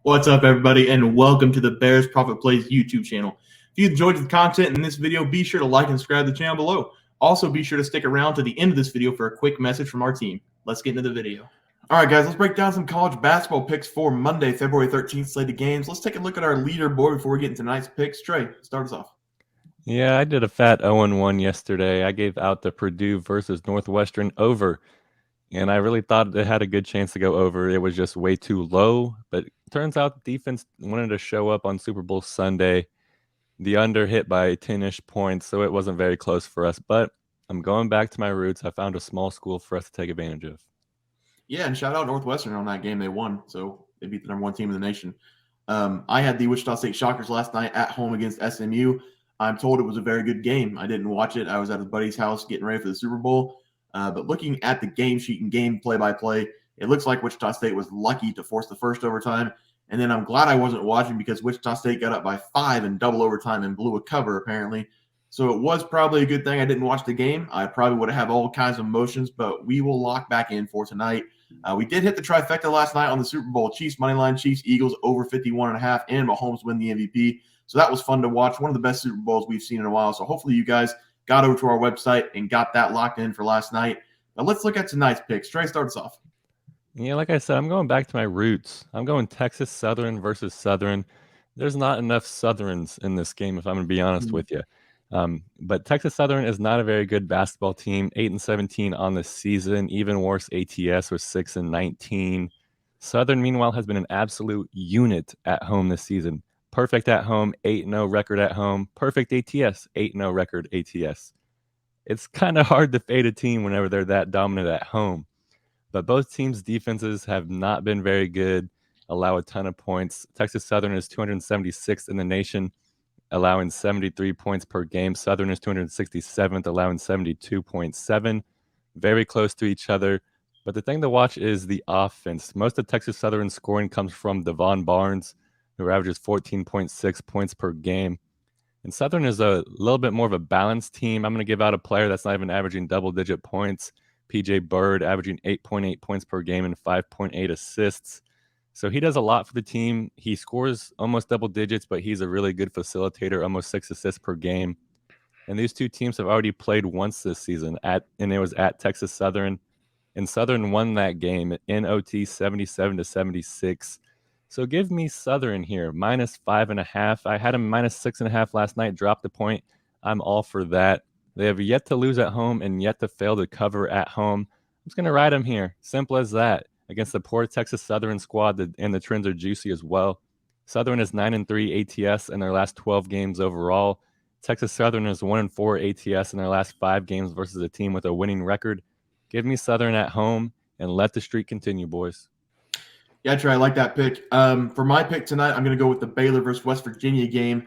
What's up, everybody, and welcome to the Bears Profit Plays YouTube channel. If you enjoyed the content in this video, be sure to like and subscribe to the channel below. Also, be sure to stick around to the end of this video for a quick message from our team. Let's get into the video. All right, guys, let's break down some college basketball picks for Monday, February 13th slate of games. Let's take a look at our leaderboard before we get into tonight's picks. Trey, start us off. Yeah, I did a fat 0-1 yesterday. I gave out the Purdue versus Northwestern over, and I really thought it had a good chance to go over. It was just way too low, but turns out the defense wanted to show up on Super Bowl Sunday. The under hit by 10-ish points, so it wasn't very close for us, but I'm going back to my roots. I found a small school for us to take advantage of. Yeah, and shout out Northwestern on that game. They won, so they beat the number one team in the nation. I had the Wichita State Shockers last night at home against SMU. I'm told it was a very good game. I didn't watch it. I was at a buddy's house getting ready for the Super Bowl. But looking at the game sheet and game play-by-play, it looks like Wichita State was lucky to force the first overtime. And then I'm glad I wasn't watching because Wichita State got up by 5 in double overtime and blew a cover, apparently. So it was probably a good thing I didn't watch the game. I probably would have had all kinds of emotions, but we will lock back in for tonight. We did hit the trifecta last night on the Super Bowl. Chiefs moneyline, Chiefs, Eagles over 51.5, and Mahomes win the MVP. So that was fun to watch. One of the best Super Bowls we've seen in a while. So hopefully you guys got over to our website and got that locked in for last night. Now let's look at tonight's picks. Trey, start us off. Yeah, like I said, I'm going back to my roots. I'm going Texas Southern versus Southern. There's not enough Southerns in this game, if I'm going to be honest with you. But Texas Southern is not a very good basketball team. 8-17 on the season. Even worse, ATS was 6-19. Southern, meanwhile, has been an absolute unit at home this season. Perfect at home, 8-0 record at home. Perfect ATS, 8-0 record ATS. It's kind of hard to fade a team whenever they're that dominant at home. But both teams' defenses have not been very good, allow a ton of points. Texas Southern is 276th in the nation, allowing 73 points per game. Southern is 267th, allowing 72.7. Very close to each other. But the thing to watch is the offense. Most of Texas Southern's scoring comes from Devon Barnes, who averages 14.6 points per game. And Southern is a little bit more of a balanced team. I'm going to give out a player that's not even averaging double-digit points. PJ Bird averaging 8.8 points per game and 5.8 assists. So he does a lot for the team. He scores almost double digits, but he's a really good facilitator, almost 6 assists per game. And these two teams have already played once this season, and it was at Texas Southern. And Southern won that game in OT 77-76. So give me Southern here, -5.5. I had him -6.5 last night, dropped the point. I'm all for that. They have yet to lose at home and yet to fail to cover at home. I'm just going to ride them here. Simple as that. Against the poor Texas Southern squad, and the trends are juicy as well. Southern is 9-3 ATS in their last 12 games overall. Texas Southern is 1-4 ATS in their last 5 games versus a team with a winning record. Give me Southern at home and let the streak continue, boys. Yeah, Trey, I like that pick. For my pick tonight, I'm going to go with the Baylor versus West Virginia game.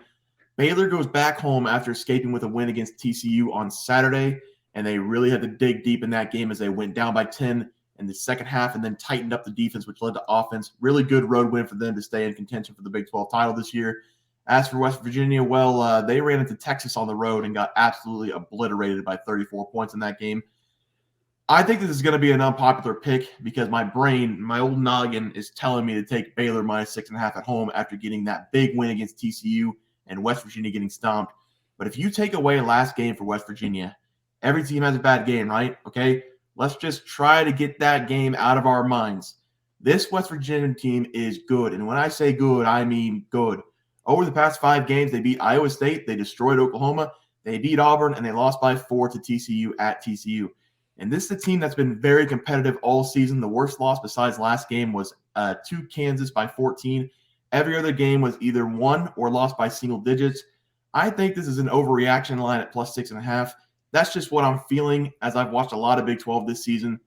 Baylor goes back home after escaping with a win against TCU on Saturday, and they really had to dig deep in that game as they went down by 10 in the second half and then tightened up the defense, which led to offense. Really good road win for them to stay in contention for the Big 12 title this year. As for West Virginia, well, they ran into Texas on the road and got absolutely obliterated by 34 points in that game. I think this is going to be an unpopular pick because my brain, my old noggin, is telling me to take Baylor -6.5 at home after getting that big win against TCU and West Virginia getting stomped. But if you take away last game for West Virginia, every team has a bad game, right? Okay, let's just try to get that game out of our minds. This West Virginia team is good. And when I say good, I mean good. Over the past 5 games, they beat Iowa State, they destroyed Oklahoma, they beat Auburn, and they lost by 4 to TCU at TCU. And this is a team that's been very competitive all season. The worst loss besides last game was to Kansas by 14. Every other game was either won or lost by single digits. I think this is an overreaction line at +6.5. That's just what I'm feeling as I've watched a lot of Big 12 this season.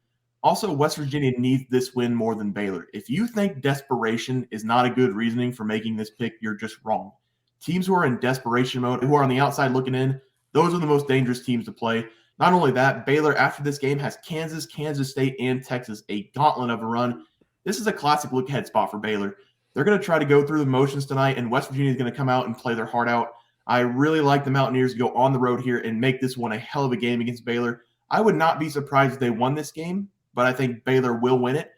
Also, West Virginia needs this win more than Baylor. If you think desperation is not a good reasoning for making this pick, you're just wrong. Teams who are in desperation mode, who are on the outside looking in, those are the most dangerous teams to play. Not only that, Baylor, after this game, has Kansas, Kansas State, and Texas, a gauntlet of a run. This is a classic look-ahead spot for Baylor. They're going to try to go through the motions tonight, and West Virginia is going to come out and play their heart out. I really like the Mountaineers to go on the road here and make this one a hell of a game against Baylor. I would not be surprised if they won this game, but I think Baylor will win it.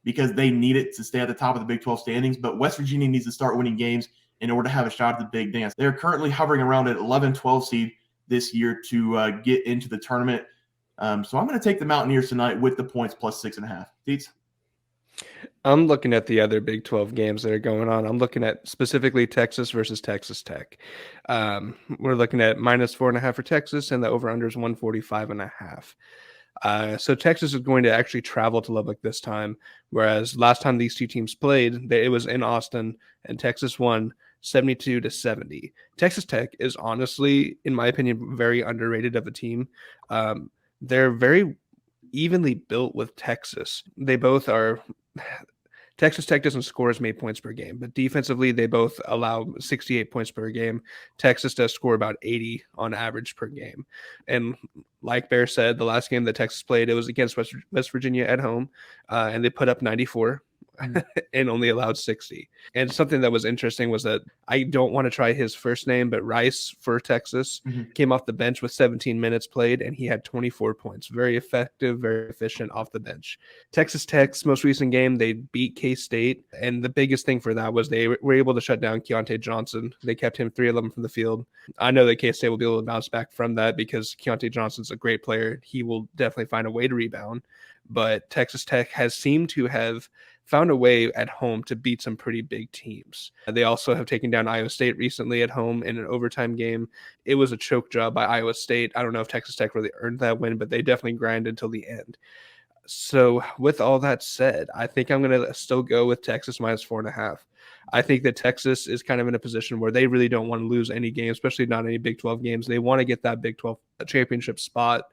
because they need it to stay at the top of the Big 12 standings. But West Virginia needs to start winning games in order to have a shot at the big dance. They're currently hovering around at 11-12 seed this year to get into the tournament. So I'm going to take the Mountaineers tonight with the points plus 6.5. Teats? I'm looking at the other Big 12 games that are going on. I'm looking at specifically Texas versus Texas Tech. We're looking at -4.5 for Texas, and the over-under is 145.5. So Texas is going to actually travel to Lubbock this time, whereas last time these two teams played, it was in Austin, and Texas won 72-70. Texas Tech is honestly, in my opinion, very underrated of a team. They're very evenly built with Texas. They both are. Texas Tech doesn't score as many points per game, but defensively, they both allow 68 points per game. Texas does score about 80 on average per game. And like Bear said, the last game that Texas played, it was against West Virginia at home, and they put up 94 and only allowed 60. And something that was interesting was that I don't want to try his first name, but Rice for Texas came off the bench with 17 minutes played, and he had 24 points. Very effective, very efficient off the bench. Texas Tech's most recent game, they beat K-State, and the biggest thing for that was they were able to shut down Keontae Johnson. They kept him 3-11 from the field. I know that K-State will be able to bounce back from that because Keontae Johnson's a great player. He will definitely find a way to rebound, but Texas Tech has seemed to have found a way at home to beat some pretty big teams. They also have taken down Iowa State recently at home in an overtime game. It was a choke job by Iowa State. I don't know if Texas Tech really earned that win, but they definitely grinded until the end. So with all that said, I think I'm going to still go with Texas -4.5. I think that Texas is kind of in a position where they really don't want to lose any games, especially not any Big 12 games. They want to get that Big 12 championship spot.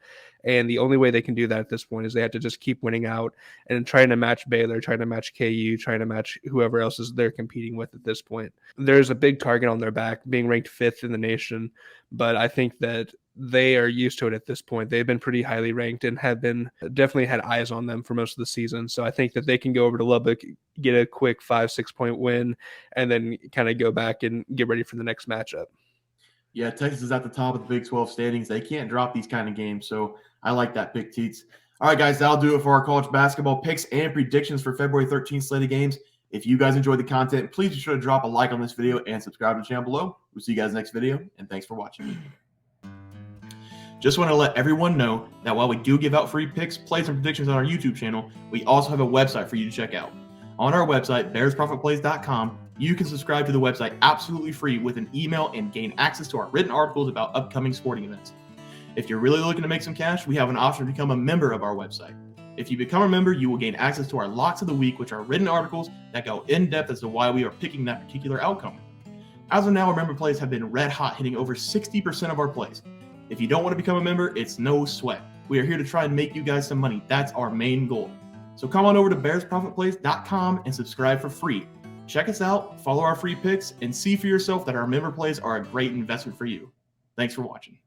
And the only way they can do that at this point is they have to just keep winning out and trying to match Baylor, trying to match KU, trying to match whoever else is they're competing with at this point. There's a big target on their back, being ranked 5th in the nation, but I think that they are used to it at this point. They've been pretty highly ranked and have been definitely had eyes on them for most of the season. So I think that they can go over to Lubbock, get a quick 5-6 point win, and then kind of go back and get ready for the next matchup. Yeah, Texas is at the top of the Big 12 standings. They can't drop these kind of games, so I like that pick, Teats. All right, guys, that'll do it for our college basketball picks and predictions for February 13th slate of games. If you guys enjoyed the content, please be sure to drop a like on this video and subscribe to the channel below. We'll see you guys next video, and thanks for watching. Just want to let everyone know that while we do give out free picks, plays, and predictions on our YouTube channel, we also have a website for you to check out. On our website, bearsprofitplays.com, you can subscribe to the website absolutely free with an email and gain access to our written articles about upcoming sporting events. If you're really looking to make some cash, we have an option to become a member of our website. If you become a member, you will gain access to our locks of the week, which are written articles that go in depth as to why we are picking that particular outcome. As of now, our member plays have been red hot, hitting over 60% of our plays. If you don't want to become a member, it's no sweat. We are here to try and make you guys some money. That's our main goal. So come on over to bearsprofitplays.com and subscribe for free. Check us out, follow our free picks, and see for yourself that our member plays are a great investment for you. Thanks for watching.